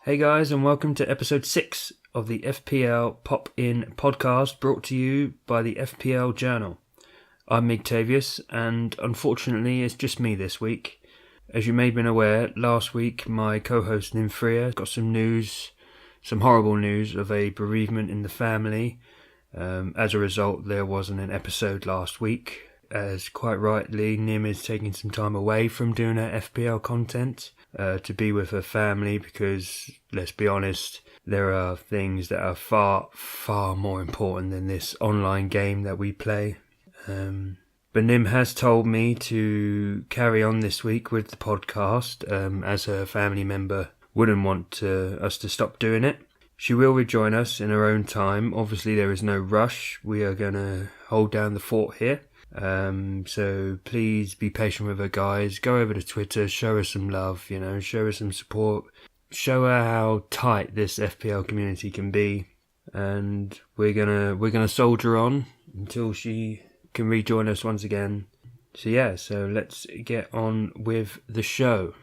Hey guys, and welcome to episode 6 of the FPL Pop In Podcast, brought to you by the FPL Journal. I'm Migtavius, and unfortunately it's just me this week. As you may have been aware, last week my co-host Nymphria got some horrible news of a bereavement in the family. As a result, there wasn't an episode last week, as quite rightly Nim is taking some time away from doing her FPL content to be with her family, because let's be honest, there are things that are far more important than this online game that we play. But Nim has told me to carry on this week with the podcast, as her family member wouldn't want us to stop doing it. She will rejoin us in her own time. Obviously there is no rush. We are going to hold down the fort here. So please be patient with her, guys. Go over to Twitter, show her some love, show her some support, show her how tight this FPL community can be, and we're gonna soldier on until she can rejoin us once again. So let's get on with the show.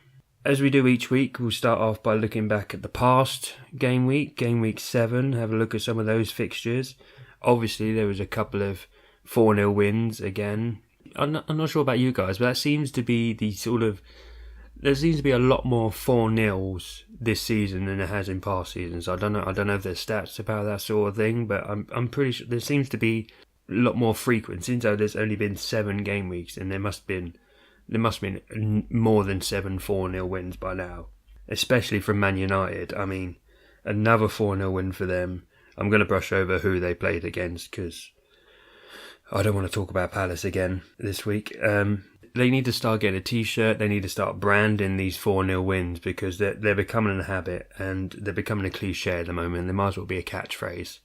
As we do each week, we'll start off by looking back at the past game week 7, have a look at some of those fixtures. Obviously there was a couple of 4-0 wins again. I'm not sure about you guys, but that seems to be there seems to be a lot more 4-0s this season than there has in past seasons. I don't know if there's stats about that sort of thing, but I'm pretty sure there seems to be a lot more frequent. Since there's only been 7 game weeks, and there must have been more than 7 4-0 wins by now, especially from Man United. I mean, another 4-0 win for them. I'm going to brush over who they played against because I don't want to talk about Palace again this week. They need to start getting a t-shirt. They need to start branding these 4-0 wins, because they're becoming a habit and they're becoming a cliche at the moment. They might as well be a catchphrase.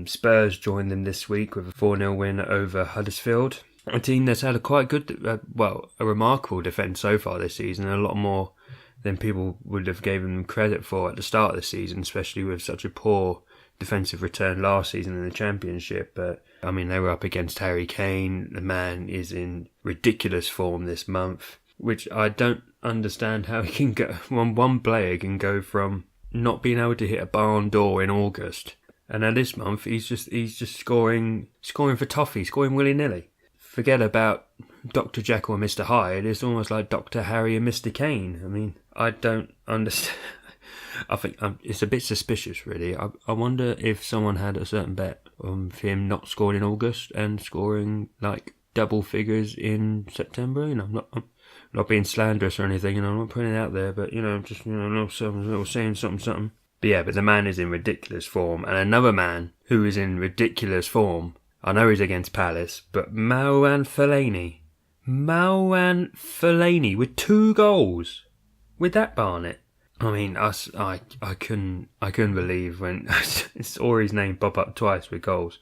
Spurs joined them this week with a 4-0 win over Huddersfield, a team that's had a quite good, a remarkable defence so far this season, a lot more than people would have given them credit for at the start of the season, especially with such a poor defensive return last season in the Championship. But I mean, they were up against Harry Kane. The man is in ridiculous form this month, which I don't understand how he can go. One player can go from not being able to hit a barn door in August, and now this month he's just scoring for toffee, scoring willy-nilly. Forget about Dr. Jekyll and Mr. Hyde. It's almost like Dr. Harry and Mr. Kane. I mean, I don't understand. I think it's a bit suspicious, really. I wonder if someone had a certain bet on him not scoring in August and scoring like double figures in September. I'm not being slanderous or anything, and I'm not putting it out there, but just saying something. But yeah, but the man is in ridiculous form, and another man who is in ridiculous form. I know he's against Palace, but Marouane Fellaini with 2 goals with that Barnet. I mean, I couldn't believe when I saw his name pop up twice with goals.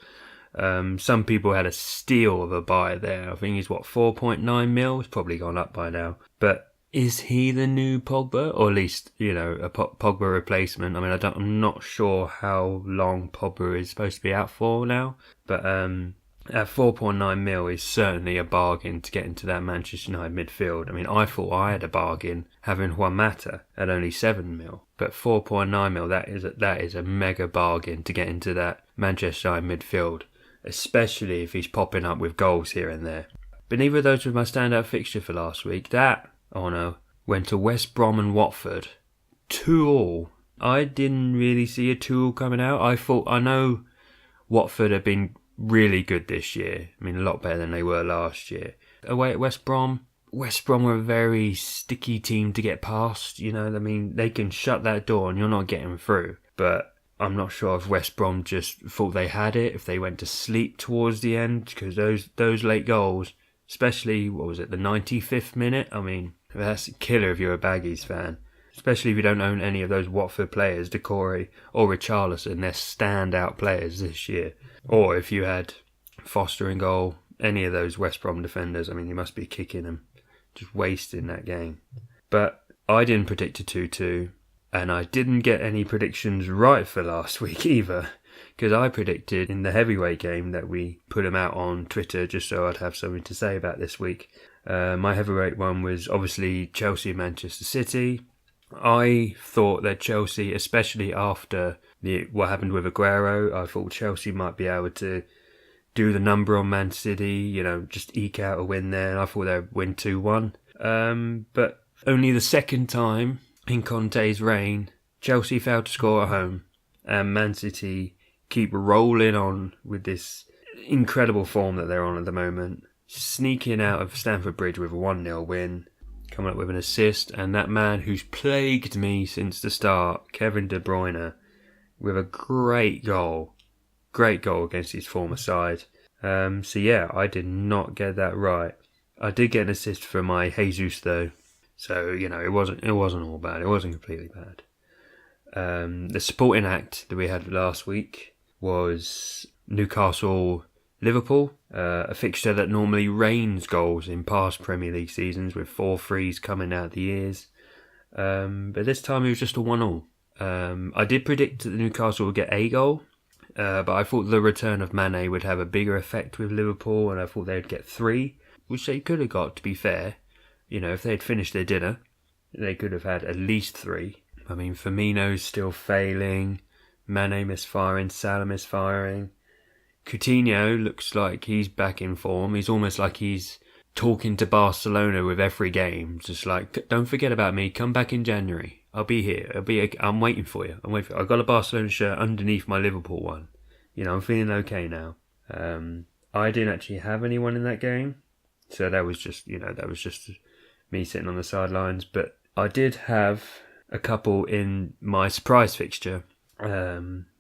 Some people had a steal of a buy there. I think he's 4.9 mil. It's probably gone up by now. But is he the new Pogba, or at least a Pogba replacement? I mean, I'm not sure how long Pogba is supposed to be out for now. But at 4.9 mil is certainly a bargain to get into that Manchester United midfield. I mean, I thought I had a bargain having Juan Mata at only 7 mil, but 4.9 mil, that is a mega bargain to get into that Manchester United midfield, especially if he's popping up with goals here and there. But neither of those was my standout fixture for last week. That honour went to West Brom and Watford, 2-2. I didn't really see a 2-2 coming out. I know Watford have been really good this year. I mean, a lot better than they were last year. Away at West Brom were a very sticky team to get past. I mean, they can shut that door and you're not getting through. But I'm not sure if West Brom just thought they had it, if they went to sleep towards the end, because those late goals, especially, the 95th minute? I mean, that's a killer if you're a Baggies fan. Especially if you don't own any of those Watford players, Decore or Richarlison. They're standout players this year. Or if you had Foster in goal, any of those West Brom defenders, I mean, you must be kicking them, just wasting that game. But I didn't predict a 2-2, and I didn't get any predictions right for last week either, because I predicted in the heavyweight game that we put them out on Twitter just so I'd have something to say about this week. My heavyweight one was obviously Chelsea and Manchester City. I thought that Chelsea, especially after what happened with Aguero, I thought Chelsea might be able to do the number on Man City, just eke out a win there. And I thought they'd win 2-1. But only the second time in Conte's reign, Chelsea failed to score at home. And Man City keep rolling on with this incredible form that they're on at the moment. Sneaking out of Stamford Bridge with a 1-0 win. Coming up with an assist. And that man who's plagued me since the start, Kevin De Bruyne, with a great goal. Great goal against his former side. So yeah, I did not get that right. I did get an assist for my Jesus though. So, it wasn't all bad. It wasn't completely bad. The supporting act that we had last week was Newcastle-Liverpool, a fixture that normally rains goals in past Premier League seasons with 4-3s coming out the ears. But this time it was just a 1-1. I did predict that Newcastle would get a goal, but I thought the return of Mane would have a bigger effect with Liverpool, and I thought they'd get 3, which they could have got, to be fair. If they had finished their dinner, they could have had at least 3. I mean, Firmino's still failing, Mane misfiring, Salah misfiring. Coutinho looks like he's back in form. He's almost like he's talking to Barcelona with every game. Just like, don't forget about me, come back in January. I'll be here. I'm waiting for you. I've got a Barcelona shirt underneath my Liverpool one. I'm feeling okay now. I didn't actually have anyone in that game. So that was just me sitting on the sidelines. But I did have a couple in my surprise fixture,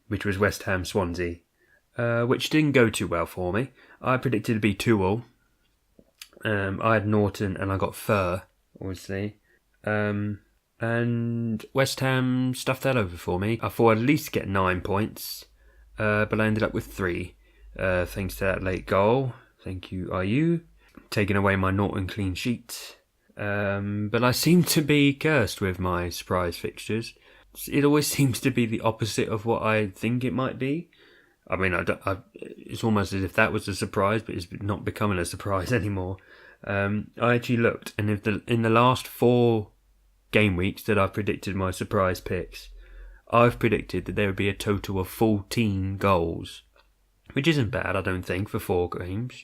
which was West Ham Swansea, which didn't go too well for me. I predicted it'd be 2-2. I had Norton and I got Fur, obviously. And West Ham stuffed that over for me. I thought I'd at least get 9 points, but I ended up with 3, thanks to that late goal. Thank you, IU. Taking away my Norton clean sheet. But I seem to be cursed with my surprise fixtures. It always seems to be the opposite of what I think it might be. I mean, it's almost as if that was a surprise, but it's not becoming a surprise anymore. I actually looked, and in the last 4 game weeks that I've predicted my surprise picks, I've predicted that there would be a total of 14 goals, which isn't bad, I don't think, for 4 games,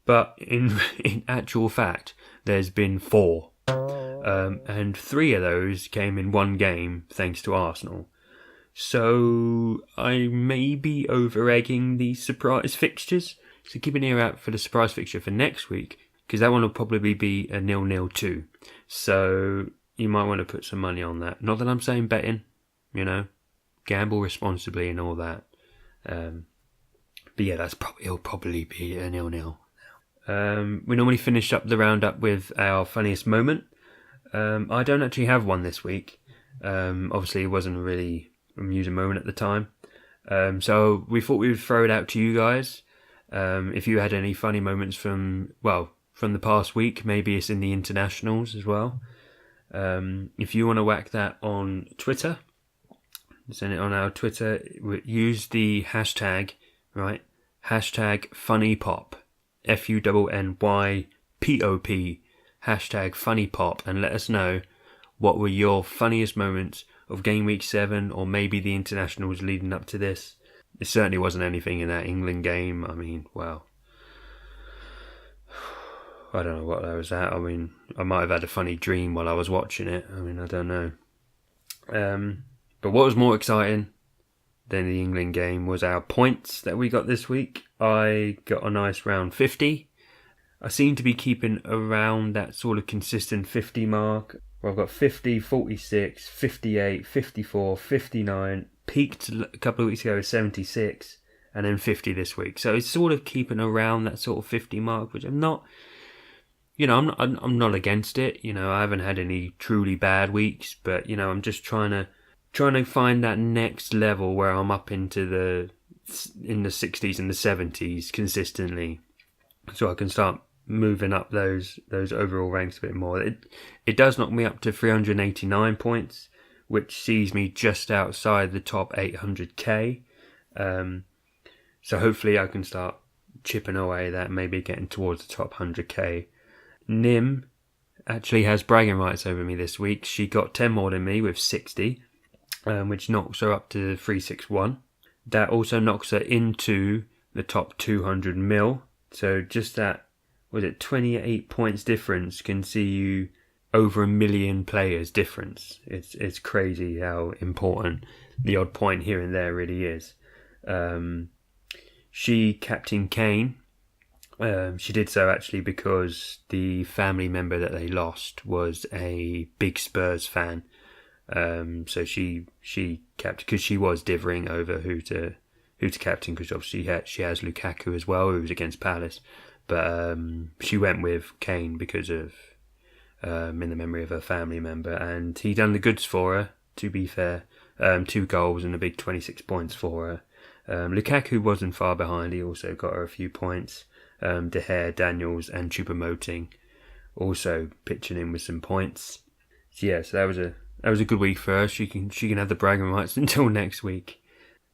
But in actual fact, there's been 4. And 3 of those came in one game, thanks to Arsenal. So I may be over-egging these surprise fixtures. So keep an ear out for the surprise fixture for next week, because that one will probably be a 0-0 too. So you might want to put some money on that. Not that I'm saying betting, gamble responsibly and all that. But yeah, it'll probably be a 0-0. We normally finish up the roundup with our funniest moment. I don't actually have one this week. Obviously, it wasn't a really amusing moment at the time. So we thought we would throw it out to you guys. If you had any funny moments from the past week, maybe it's in the internationals as well. If you want to whack that on Twitter, send it on our Twitter. Use the hashtag, right? Hashtag funnypop. FUNNYPOP. Hashtag funnypop, and let us know what were your funniest moments of game week 7, or maybe the internationals leading up to this. It certainly wasn't anything in that England game. I mean, well, I don't know what that was at. I mean, I might have had a funny dream while I was watching it. I mean, I don't know. But what was more exciting than the England game was our points that we got this week. I got a nice round 50. I seem to be keeping around that sort of consistent 50 mark. Well, I've got 50, 46, 58, 54, 59, peaked a couple of weeks ago at 76, and then 50 this week. So it's sort of keeping around that sort of 50 mark, which I'm not, I'm not against it. I haven't had any truly bad weeks, but, I'm just trying to find that next level where I'm up into the 60s and the 70s consistently, so I can start moving up those overall ranks a bit more. It does knock me up to 389 points, which sees me just outside the top 800k. So hopefully I can start chipping away that, maybe getting towards the top 100k. Nim actually has bragging rights over me this week. She got 10 more than me with 60, which knocks her up to 361. That also knocks her into the top 200 mil. So just that, 28 points difference can see you over 1 million players difference. It's crazy how important the odd point here and there really is. She captained Kane. She did so actually because the family member that they lost was a big Spurs fan. So she captained because she was divvying over who to captain, because obviously she has Lukaku as well, who's against Palace. But she went with Kane because of in the memory of her family member, and he done the goods for her. To be fair, 2 goals and a big 26 points for her. Lukaku wasn't far behind. He also got her a few points. De Gea, Daniels, and Choupo-Moting also pitching in with some points. So yeah, so that was a good week for her. She can have the bragging rights until next week.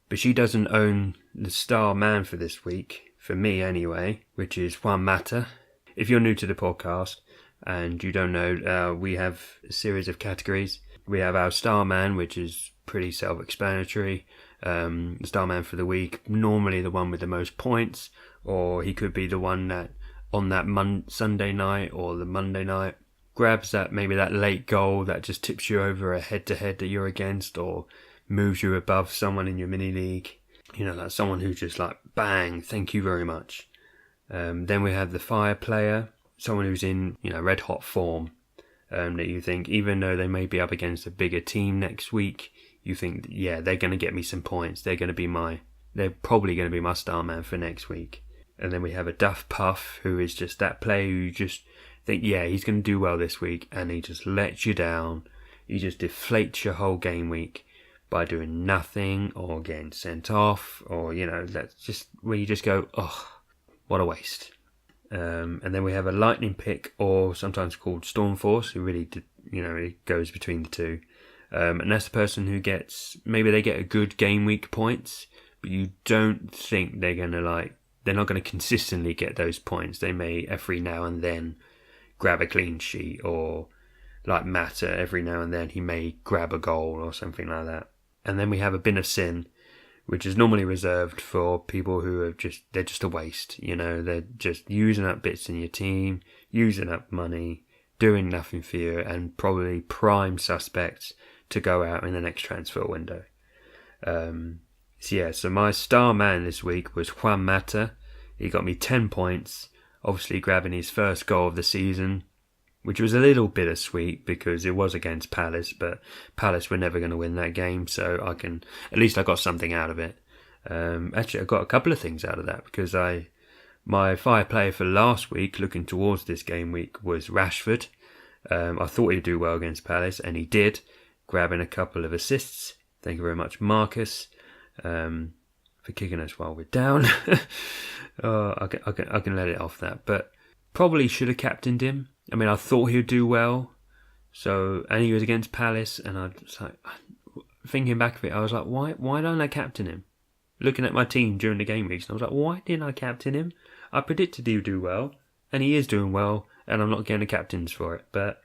But she doesn't own the star man for this week, for me anyway, which is Juan Mata. If you're new to the podcast and you don't know, we have a series of categories. We have our star man, which is pretty self-explanatory. The star man for the week, normally the one with the most points, or he could be the one that on that Sunday night or the Monday night grabs that late goal that just tips you over a head-to-head that you're against, or moves you above someone in your mini league. That's someone who just like, bang, thank you very much. Then we have the fire player, someone who's in red hot form, that you think, even though they may be up against a bigger team next week, you think, yeah, they're going to get me some points. They're probably going to be my star man for next week. And then we have a Duff Puff, who is just that player who you just think, yeah, he's going to do well this week, and he just lets you down. He just deflates your whole game week by doing nothing or getting sent off, or that's just where you just go, oh, what a waste. And then we have a lightning pick, or sometimes called Storm Force, who really it goes between the two. And that's the person who maybe they get a good game week points, but you don't think they're not going to consistently get those points. They may every now and then grab a clean sheet, or like Mata, every now and then he may grab a goal or something like that. And then we have a bin of sin, which is normally reserved for people who are they're just a waste. They're just using up bits in your team, using up money, doing nothing for you, and probably prime suspects to go out in the next transfer window. So my star man this week was Juan Mata. He got me 10 points, obviously grabbing his first goal of the season, which was a little bittersweet because it was against Palace, but Palace were never going to win that game, so at least I got something out of it. Actually, I got a couple of things out of that, because my fire player for last week, looking towards this game week, was Rashford. I thought he'd do well against Palace, and he did, grabbing a couple of assists. Thank you very much, Marcus, for kicking us while we're down. I can let it off that, but probably should have captained him. I mean, I thought he would do well, and he was against Palace, and I was like, thinking back of it, I was like, why don't I captain him? Looking at my team during the game weeks, and I was like, why didn't I captain him? I predicted he would do well, and he is doing well, and I'm not getting the captains for it, but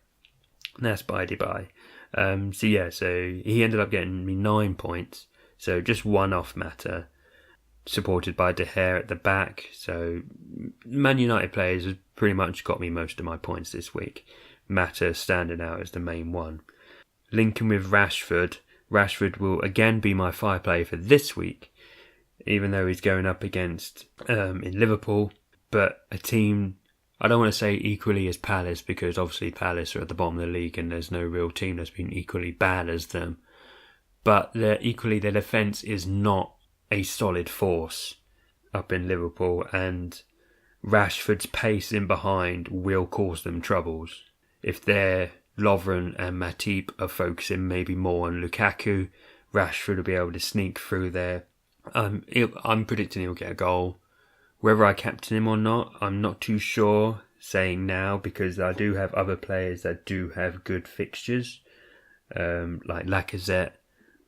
that's by the by. So he ended up getting me 9 points, so just one off Mata, supported by De Gea at the back. So Man United players have pretty much got me most of my points this week. Mata standing out as the main one. Linking with Rashford will again be my fire player for this week, even though he's going up against in Liverpool, but a team, I don't want to say equally as Palace, because obviously Palace are at the bottom of the league and there's no real team that's been equally bad as them, but their defence is not a solid force up in Liverpool, and Rashford's pace in behind will cause them troubles. If their Lovren and Matip are focusing maybe more on Lukaku, Rashford will be able to sneak through there. I'm predicting he'll get a goal. Whether I captain him or not, I'm not too sure saying now, because I do have other players that do have good fixtures, like Lacazette,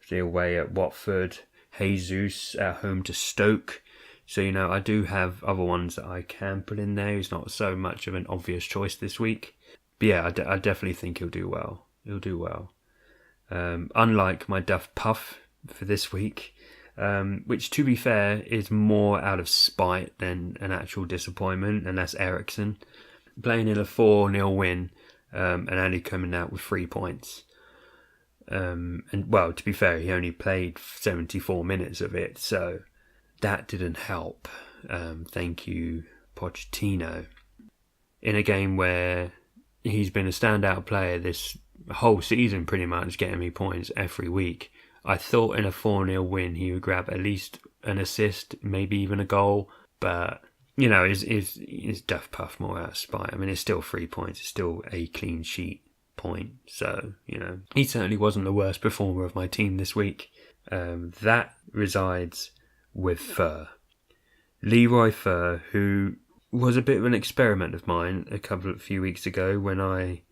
the away at Watford, Jesus at home to Stoke. So, I do have other ones that I can put in there. He's not so much of an obvious choice this week. But yeah, I definitely think he'll do well. Unlike my Duff Puff for this week, which, to be fair, is more out of spite than an actual disappointment, and that's Ericsson. Playing in a 4-0 win and only coming out with 3 points. And, well, to be fair, he only played 74 minutes of it, so that didn't help. Thank you, Pochettino. In a game where he's been a standout player this whole season, pretty much, getting me points every week. I thought in a 4-0 win he would grab at least an assist, maybe even a goal, but is Duff Puff more out of spite? I mean, it's still 3 points, it's still a clean sheet point, so he certainly wasn't the worst performer of my team this week. That resides with Fur, Leroy Fur, who was a bit of an experiment of mine a few weeks ago when I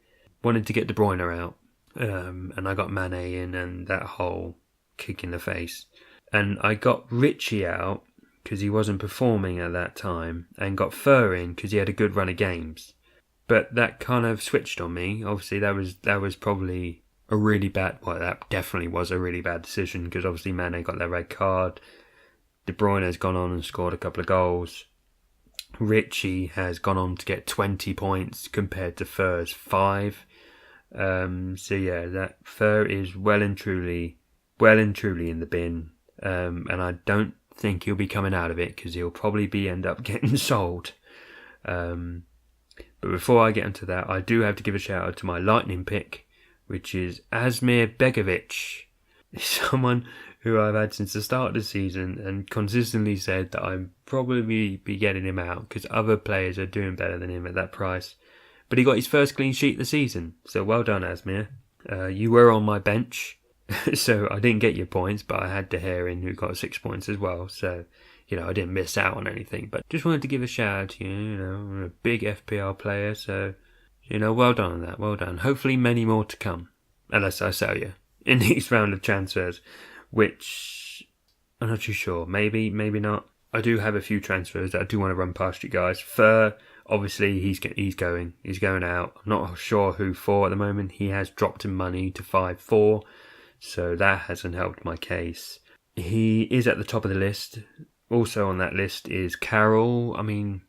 wanted to get De Bruyne out, and I got Mane in and that whole kick in the face. And I got Richie out because he wasn't performing at that time, and got Fur in because he had a good run of games. But that kind of switched on me. Obviously, that was probably a really bad... Well, that definitely was a really bad decision, because obviously Mane got that red card. De Bruyne has gone on and scored a couple of goals. Richie has gone on to get 20 points compared to Fur's 5. So yeah, that Fur is well and truly in the bin, and I don't think he'll be coming out of it, because he'll probably end up getting sold. But before I get into that, I do have to give a shout out to my lightning pick, which is Asmir Begovic, someone who I've had since the start of the season and consistently said that I'd probably be getting him out because other players are doing better than him at that price. But he got his first clean sheet of the season, so well done, Asmir. You were on my bench, so I didn't get your points, but I had De Gea in, who got 6 points as well, so I didn't miss out on anything. But just wanted to give a shout out to you. I'm a big FPL player, so well done on that, well done. Hopefully many more to come, unless I sell you in these round of transfers, which I'm not too sure. Maybe not. I do have a few transfers that I do want to run past you guys. Fur, obviously, he's going out. I'm not sure who for at the moment. He has dropped in money to 5-4, so that hasn't helped my case. He is at the top of the list. Also on that list is Carroll. I mean,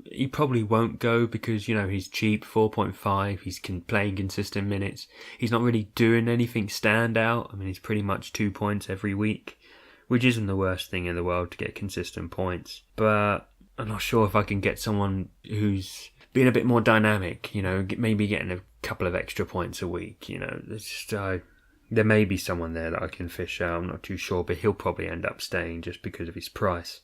he probably won't go because, he's cheap, 4.5. He's playing consistent minutes. He's not really doing anything standout. I mean, he's pretty much 2 points every week, which isn't the worst thing in the world to get consistent points. But I'm not sure if I can get someone who's being a bit more dynamic, maybe getting a couple of extra points a week. There may be someone there that I can fish out. I'm not too sure, but he'll probably end up staying just because of his price.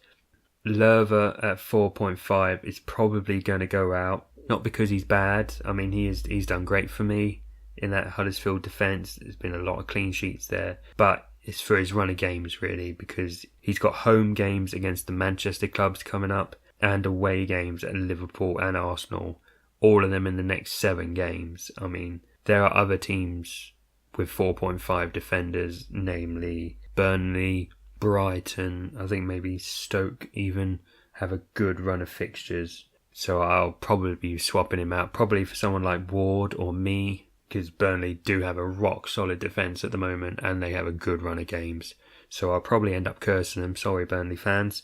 Lerver at 4.5 is probably going to go out, not because he's bad. I mean, he's done great for me in that Huddersfield defence. There's been a lot of clean sheets there, but it's for his run of games, really, because he's got home games against the Manchester clubs coming up and away games at Liverpool and Arsenal, all of them in the next 7 games. I mean, there are other teams with 4.5 defenders, namely Burnley, Brighton, I think maybe Stoke even have a good run of fixtures. So I'll probably be swapping him out, probably for someone like Ward or me, because Burnley do have a rock solid defence at the moment and they have a good run of games. So I'll probably end up cursing them. Sorry, Burnley fans.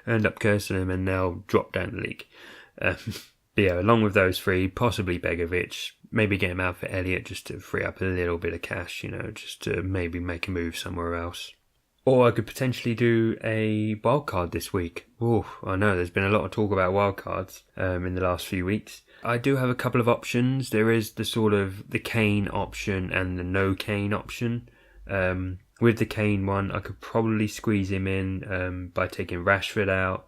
End up cursing them and they'll drop down the league. But yeah, along with those 3, possibly Begovic, maybe get him out for Elliott just to free up a little bit of cash, just to maybe make a move somewhere else. Or I could potentially do a wildcard this week. Oh, I know there's been a lot of talk about wildcards in the last few weeks. I do have a couple of options. There is the Kane option and the no Kane option. With the Kane one, I could probably squeeze him in by taking Rashford out,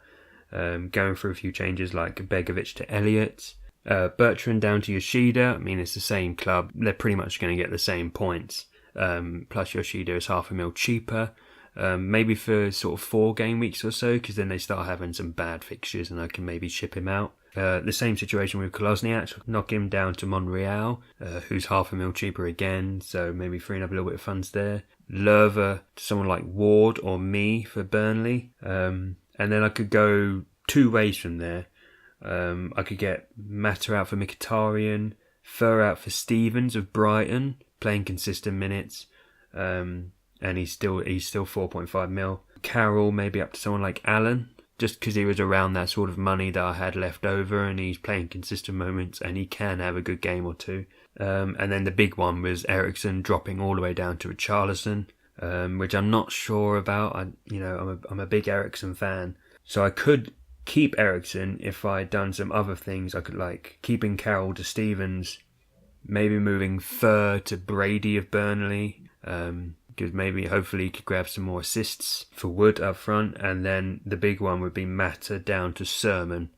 going for a few changes like Begovic to Elliott. Bertrand down to Yoshida. I mean, it's the same club. They're pretty much going to get the same points. Plus Yoshida is £500,000 cheaper. Maybe for sort of 4 game weeks or so, because then they start having some bad fixtures and I can maybe ship him out. The same situation with Kolasinac, knock him down to Monreal, who's £500,000 cheaper again, so maybe freeing up a little bit of funds there. Lerver to someone like Ward or me for Burnley. And then I could go 2 ways from there. I could get Mata out for Mkhitaryan, Fur out for Stevens of Brighton, playing consistent minutes, and he's still 4.5 mil. Carroll maybe up to someone like Allen, just because he was around that sort of money that I had left over, and he's playing consistent moments, and he can have a good game or two. And then the big one was Eriksen dropping all the way down to Richarlison, which I'm not sure about. I'm a big Eriksen fan, so I could keep Eriksen if I'd done some other things. I could like keeping Carroll to Stevens, maybe moving Fur to Brady of Burnley, because maybe hopefully he could grab some more assists for Wood up front, and then the big one would be Mata down to Sermon.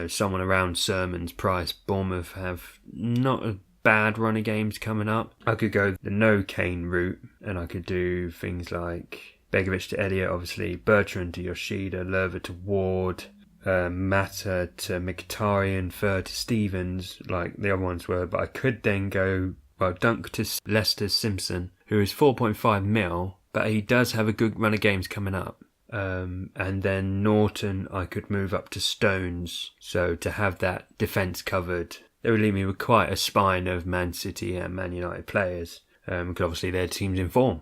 Someone around Sermon's price. Bournemouth have not a bad run of games coming up. I could go the no Kane route, and I could do things like Begovic to Elliott, obviously, Bertrand to Yoshida, Lerver to Ward, Mata to Mkhitaryan, Fur to Stevens, like the other ones were. But I could then go, Dunk to Leicester's Simpson, who is 4.5 mil, but he does have a good run of games coming up. And then Norton I could move up to Stones, so to have that defence covered. They would leave me with quite a spine of Man City and Man United players, because obviously their team's in form.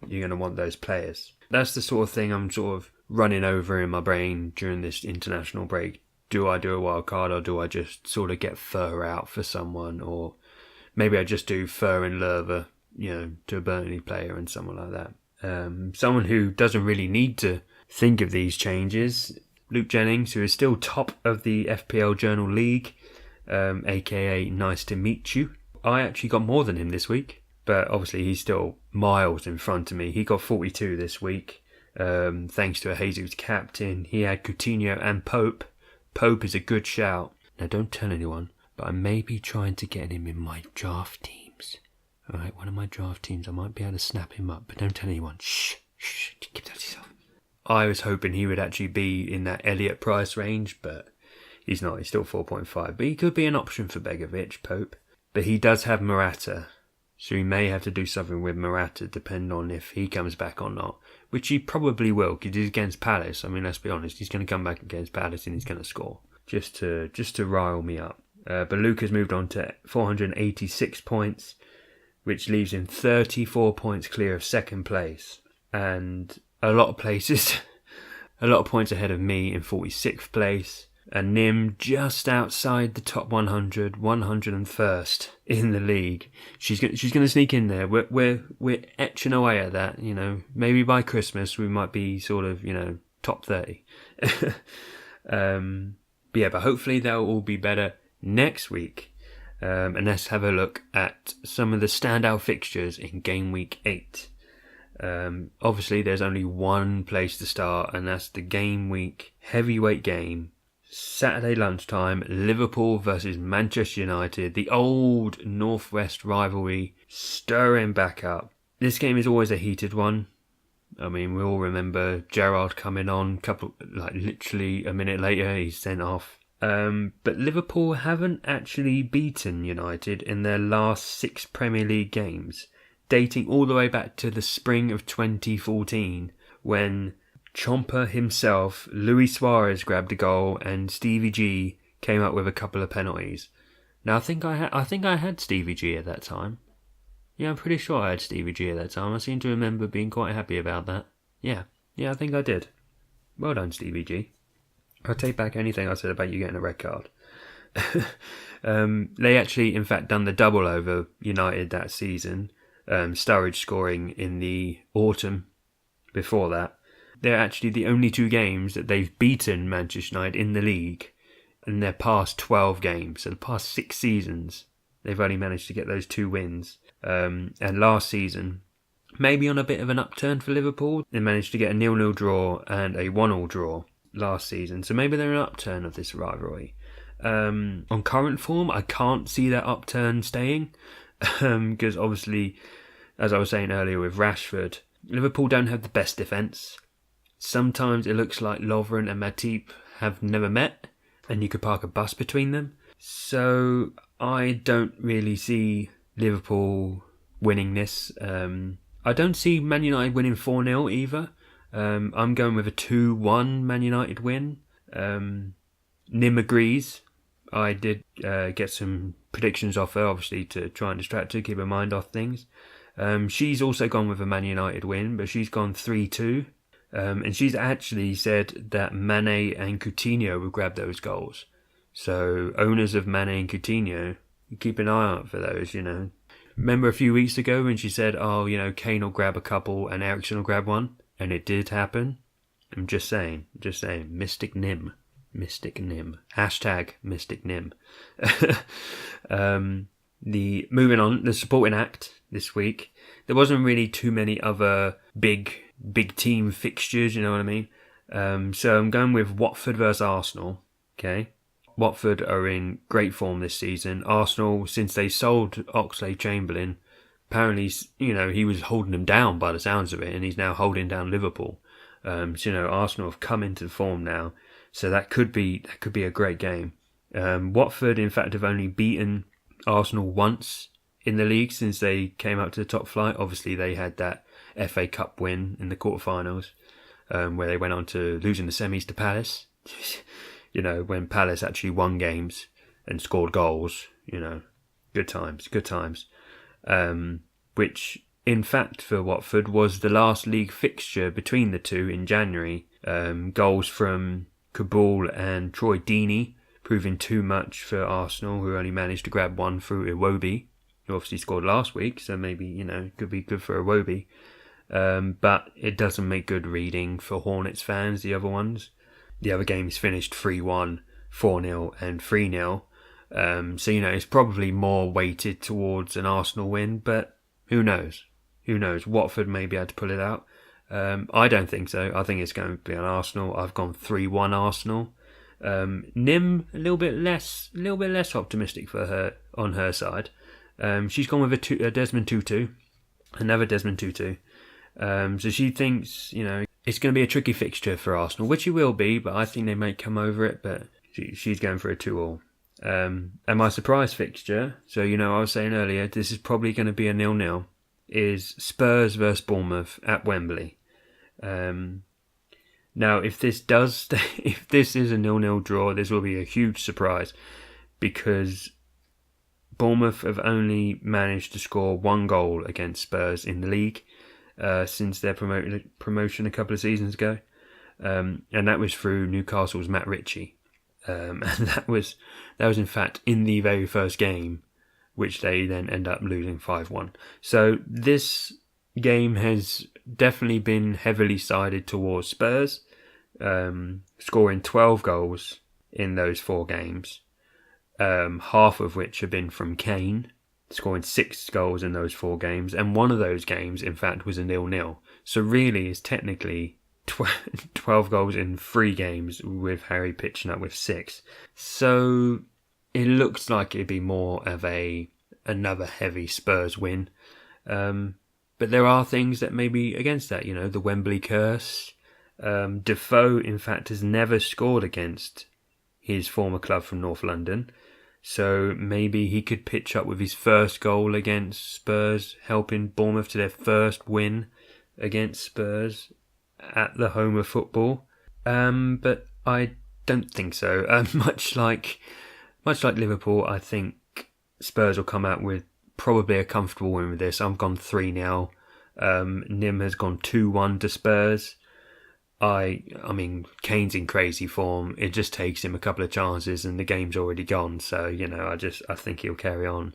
You're going to want those players. That's the sort of thing I'm sort of running over in my brain during this international break. Do I do a wild card, or do I just sort of get Fur out for someone, or maybe I just do Fur and Lerver, to a Burnley player and someone like that. Someone who doesn't really need to think of these changes, Luke Jennings, who is still top of the FPL Journal League, aka Nice to Meet You. I actually got more than him this week, but obviously he's still miles in front of me. He got 42 this week, thanks to a Jesus captain. He had Coutinho and Pope. Pope is a good shout. Now don't tell anyone, but I may be trying to get him in my draft teams. Alright, one of my draft teams, I might be able to snap him up, but don't tell anyone. Shh, keep that to yourself. I was hoping he would actually be in that Elliott price range, but he's not. He's still 4.5. But he could be an option for Begovic, Pope. But he does have Morata, so he may have to do something with Morata, depending on if he comes back or not, which he probably will, because he's against Palace. I mean, let's be honest, he's going to come back against Palace and he's going to score, just to rile me up. But Luke has moved on to 486 points, which leaves him 34 points clear of second place, and a lot of points ahead of me in 46th place, and Nim just outside the top 100, 101st in the league. She's going to sneak in there. We're etching away at that. Maybe by Christmas we might be sort of top 30. But hopefully that'll all be better next week. And let's have a look at some of the standout fixtures in game week 8. Obviously there's only one place to start, and that's the game week heavyweight game, Saturday lunchtime, Liverpool versus Manchester United, the old Northwest rivalry stirring back up. This game is always a heated one. I mean, we all remember Gerrard coming on, literally a minute later he's sent off. But Liverpool haven't actually beaten United in their last 6 Premier League games, dating all the way back to the spring of 2014, when Chomper himself, Luis Suarez, grabbed a goal and Stevie G came up with a couple of penalties. Now I think I had Stevie G at that time. Yeah, I'm pretty sure I had Stevie G at that time. I seem to remember being quite happy about that. Yeah, I think I did. Well done, Stevie G. I take back anything I said about you getting a red card. They actually, in fact, done the double over United that season. Sturridge scoring in the autumn before that. They're actually the only 2 games that they've beaten Manchester United in the league in their past 12 games. So the past 6 seasons, they've only managed to get those 2 wins. And last season, maybe on a bit of an upturn for Liverpool, they managed to get a 0-0 draw and a 1-1 draw last season. So maybe they're an upturn of this rivalry. On current form, I can't see that upturn staying. Because obviously, as I was saying earlier with Rashford, Liverpool don't have the best defence. Sometimes it looks like Lovren and Matip have never met, and you could park a bus between them. So I don't really see Liverpool winning this. I don't see Man United winning 4-0 either. I'm going with a 2-1 Man United win. Nim agrees. I did get some predictions off her, obviously, to try and distract her, keep her mind off things. She's also gone with a Man United win, but she's gone 3-2. And she's actually said that Mane and Coutinho will grab those goals. So owners of Mane and Coutinho, keep an eye out for those, Remember a few weeks ago when she said, Kane will grab a couple and Eriksen will grab one? And it did happen. I'm just saying. Mystic Nim. Hashtag Mystic Nim. Moving on, the supporting act this week. There wasn't really too many other big team fixtures, you know what I mean? So I'm going with Watford versus Arsenal. Okay. Watford are in great form this season. Arsenal, since they sold Oxlade-Chamberlain, apparently, he was holding them down by the sounds of it, and he's now holding down Liverpool. Arsenal have come into form now, so that could be a great game. Watford, in fact, have only beaten Arsenal once in the league since they came up to the top flight. Obviously, they had that FA Cup win in the quarterfinals, where they went on to losing the semis to Palace. When Palace actually won games and scored goals. Good times. Which, in fact, for Watford was the last league fixture between the two in January. Goals from Kabul and Troy Deeney proving too much for Arsenal, who only managed to grab one through Iwobi, who obviously scored last week, so maybe, could be good for Iwobi. But it doesn't make good reading for Hornets fans, the other ones. The other games finished 3-1, 4-0 and 3-0. So, it's probably more weighted towards an Arsenal win, but who knows? Watford may be able to pull it out. I don't think so. I think it's going to be an Arsenal. I've gone 3-1 Arsenal. Nim a little bit less optimistic for her on her side. She's gone with a Desmond Tutu, another Desmond Tutu. So she thinks, it's going to be a tricky fixture for Arsenal, which it will be, but I think they may come over it. But she's going for a 2-2. And my surprise fixture, so I was saying earlier, this is probably going to be a 0-0, is Spurs versus Bournemouth at Wembley. Now, if this is a 0-0 draw, this will be a huge surprise, because Bournemouth have only managed to score one goal against Spurs in the league since their promotion a couple of seasons ago, and that was through Newcastle's Matt Ritchie, and that was in fact in the very first game, which they then end up losing 5-1. So this game has definitely been heavily sided towards Spurs, scoring 12 goals in those 4 games, half of which have been from Kane, scoring 6 goals in those 4 games, and one of those games, in fact, was a 0-0. So really, it's technically 12 goals in 3 games, with Harry pitching up with 6. So it looks like it'd be more of another heavy Spurs win. But there are things that may be against that, the Wembley curse. Defoe, in fact, has never scored against his former club from North London. So maybe he could pitch up with his first goal against Spurs, helping Bournemouth to their first win against Spurs at the home of football. But I don't think so. Much like Liverpool, I think Spurs will come out with probably a comfortable win with this. I've gone 3-0. Nim has gone 2-1 to Spurs. I mean, Kane's in crazy form. It just takes him a couple of chances and the game's already gone. So, I think he'll carry on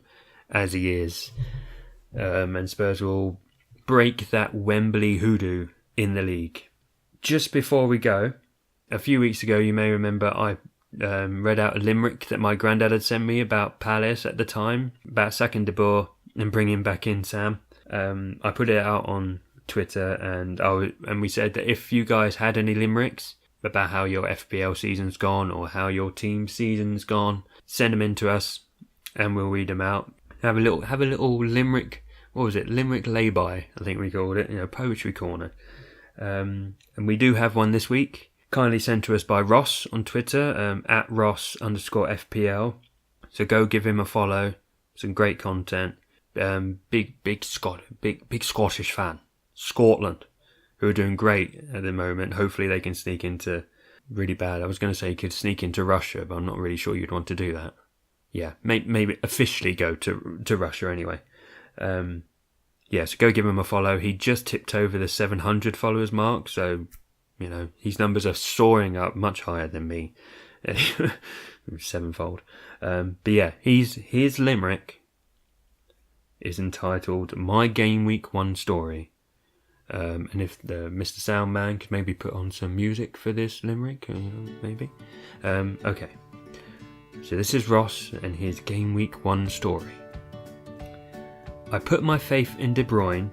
as he is. And Spurs will break that Wembley hoodoo in the league. Just before we go, a few weeks ago, you may remember I read out a limerick that my granddad had sent me about Palace at the time, about sacking De Boer and bringing back in Sam. I put it out on Twitter, and we said that if you guys had any limericks about how your FPL season's gone or how your team season's gone, send them in to us and we'll read them out. Have a little limerick. What was it? Limerick lay-by, I think we called it. Poetry corner. And we do have one this week. Kindly sent to us by Ross on Twitter, at Ross_FPL. So go give him a follow. Some great content. Big Scottish fan. Scotland, who are doing great at the moment. Hopefully they can sneak into Really bad. I was going to say you could sneak into Russia, but I'm not really sure you'd want to do that. Yeah, maybe officially go to Russia anyway. Yeah, so go give him a follow. He just tipped over the 700 followers mark, so, his numbers are soaring up much higher than me. Sevenfold. But yeah, his limerick is entitled My Game Week 1 Story. And if the Mr. Soundman could maybe put on some music for this limerick, maybe. Okay. So this is Ross and his Game Week 1 story. I put my faith in De Bruyne.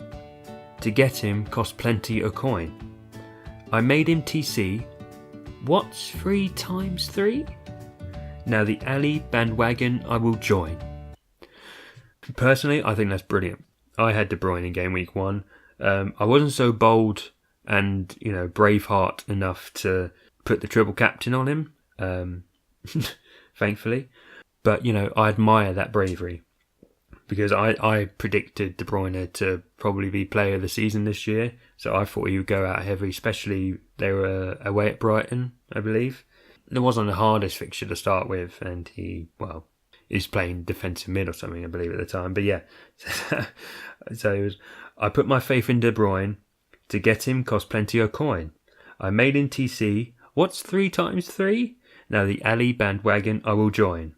To get him cost plenty a coin. I made him TC. What's 3 times 3? Now the Ali bandwagon I will join. Personally, I think that's brilliant. I had De Bruyne in Game Week 1. I wasn't so bold and, braveheart enough to put the triple captain on him, thankfully. But, I admire that bravery. Because I predicted De Bruyne to probably be player of the season this year. So I thought he would go out heavy, especially they were away at Brighton, I believe. It wasn't the hardest fixture to start with, and he's playing defensive mid or something, I believe, at the time. But yeah, so I put my faith in De Bruyne. To get him cost plenty of coin. I made him TC. What's 3 times 3? Now the Ali bandwagon I will join.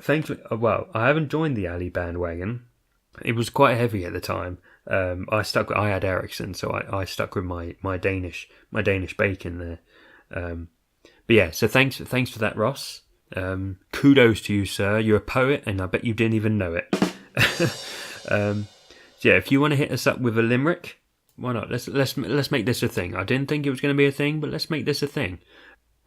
Thankfully, I haven't joined the Ali bandwagon. It was quite heavy at the time. I had Ericsson, so I stuck with my Danish bacon there. But yeah, so thanks for that, Ross. Kudos to you, sir. You're a poet, and I bet you didn't even know it. So yeah, if you want to hit us up with a limerick, why not? Let's make this a thing. I didn't think it was going to be a thing, but let's make this a thing.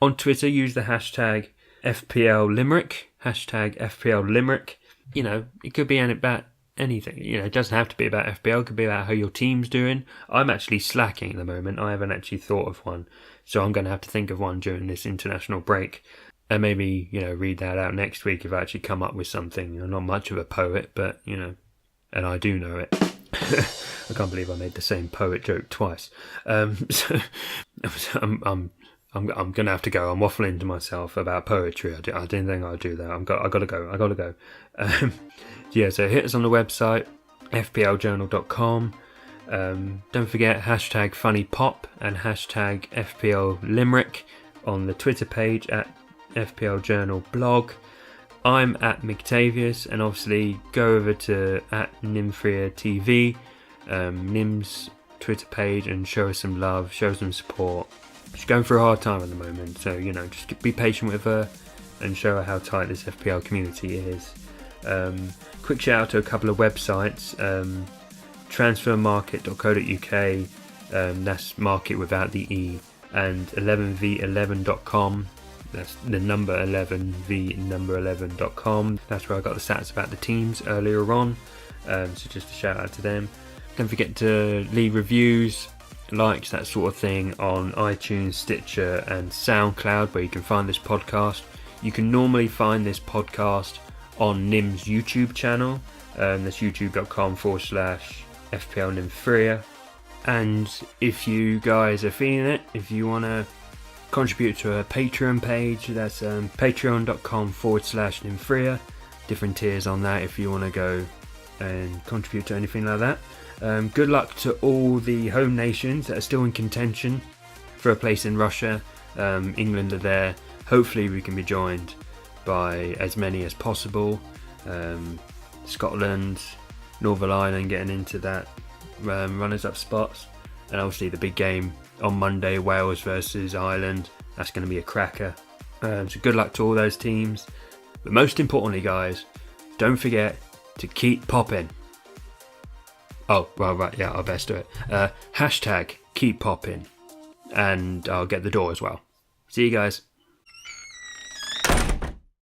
On Twitter, use the hashtag FPL Limerick, hashtag FPL Limerick. It could be about anything. It doesn't have to be about FPL. It could be about how your team's doing. I'm actually slacking at the moment. I haven't actually thought of one, so I'm going to have to think of one during this international break, and maybe read that out next week if I actually come up with something. I'm not much of a poet, but and I do know it. I can't believe I made the same poet joke twice. So I'm going to have to go. I'm waffling to myself about poetry. I didn't think I'd do that. I got to go. Yeah, so hit us on the website, fpljournal.com. Don't forget hashtag funnypop and hashtag FPL Limerick on the Twitter page at FPL Journal blog. I'm at Mictavius, and obviously go over to at Nimfria TV, Nim's Twitter page, and show us some love, show some support. She's going through a hard time at the moment, so just be patient with her and show her how tight this FPL community is. Quick shout out to a couple of websites, transfermarket.co.uk, that's market without the E, and 11v11.com, that's the number 11v number 11.com. That's where I got the stats about the teams earlier on, so just a shout out to them. Don't forget to leave reviews, likes, that sort of thing on iTunes, Stitcher and SoundCloud, where you can find this podcast. You can normally find this podcast on Nim's YouTube channel. That's youtube.com/FPL Nimfria. And if you guys are feeling it, if you want to contribute to a Patreon page, that's patreon.com/Nimfria. Different tiers on that if you want to go and contribute to anything like that. Good luck to all the home nations that are still in contention for a place in Russia. England are there. Hopefully we can be joined by as many as possible. Scotland, Northern Ireland getting into that runners-up spots. And obviously the big game on Monday, Wales versus Ireland. That's going to be a cracker. So good luck to all those teams. But most importantly, guys, don't forget to keep popping. Oh, right, yeah, I'll best do it. Hashtag keep popping. And I'll get the door as well. See you guys.